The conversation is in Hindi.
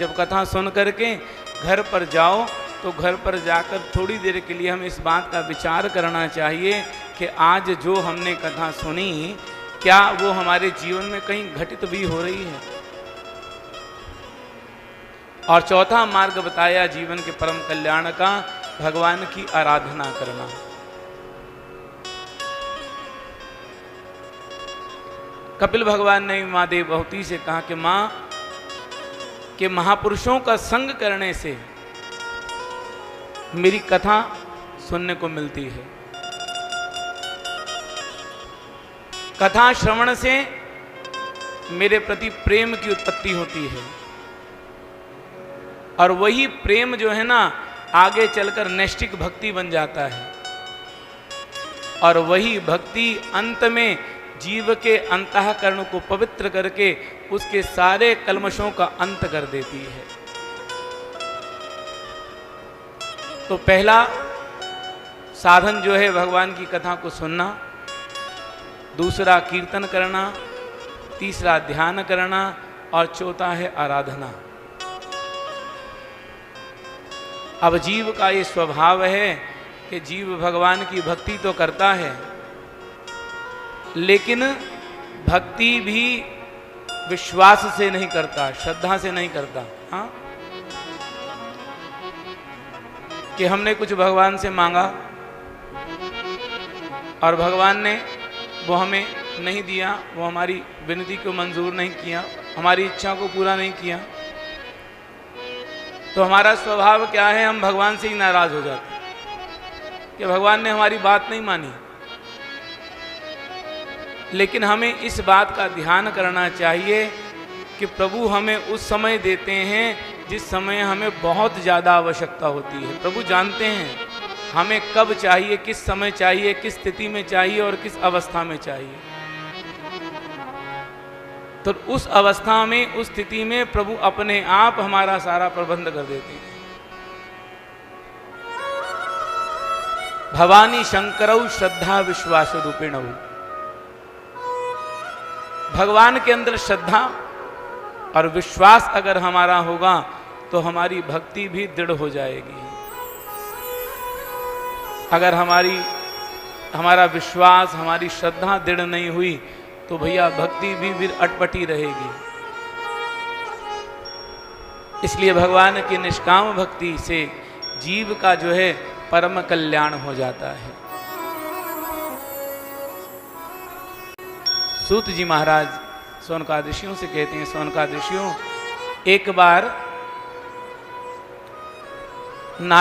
जब कथा सुन करके घर पर जाओ तो घर पर जाकर थोड़ी देर के लिए हमें इस बात का विचार करना चाहिए कि आज जो हमने कथा सुनी क्या वो हमारे जीवन में कहीं घटित भी हो रही है। और चौथा मार्ग बताया जीवन के परम कल्याण का, भगवान की आराधना करना। कपिल भगवान ने माँ देवहूति से कहा कि माँ कि महापुरुषों का संग करने से मेरी कथा सुनने को मिलती है। कथा श्रवण से मेरे प्रति प्रेम की उत्पत्ति होती है और वही प्रेम जो है ना आगे चलकर नैष्ठिक भक्ति बन जाता है और वही भक्ति अंत में जीव के अंतःकरण को पवित्र करके उसके सारे कल्मशों का अंत कर देती है। तो पहला साधन जो है भगवान की कथा को सुनना, दूसरा कीर्तन करना, तीसरा ध्यान करना और चौथा है आराधना। अब जीव का ये स्वभाव है कि जीव भगवान की भक्ति तो करता है लेकिन भक्ति भी विश्वास से नहीं करता, श्रद्धा से नहीं करता। हाँ, कि हमने कुछ भगवान से मांगा और भगवान ने वो हमें नहीं दिया, वो हमारी विनती को मंजूर नहीं किया, हमारी इच्छा को पूरा नहीं किया, तो हमारा स्वभाव क्या है, हम भगवान से ही नाराज हो जाते हैं कि भगवान ने हमारी बात नहीं मानी। लेकिन हमें इस बात का ध्यान करना चाहिए कि प्रभु हमें उस समय देते हैं जिस समय हमें बहुत ज़्यादा आवश्यकता होती है। प्रभु जानते हैं हमें कब चाहिए, किस समय चाहिए, किस स्थिति में चाहिए और किस अवस्था में चाहिए। तो उस अवस्था में, उस स्थिति में प्रभु अपने आप हमारा सारा प्रबंध कर देते हैं। भवानी शंकरौ श्रद्धा विश्वास रूपिणौ। भगवान के अंदर श्रद्धा और विश्वास अगर हमारा होगा तो हमारी भक्ति भी दृढ़ हो जाएगी। अगर हमारा विश्वास, हमारी श्रद्धा दृढ़ नहीं हुई तो भैया भक्ति भी फिर अटपटी रहेगी। इसलिए भगवान की निष्काम भक्ति से जीव का जो है परम कल्याण हो जाता है। सूत जी महाराज सोनकाद ऋषियों से कहते हैं, सोनकाद ऋषियों, एक बार नारद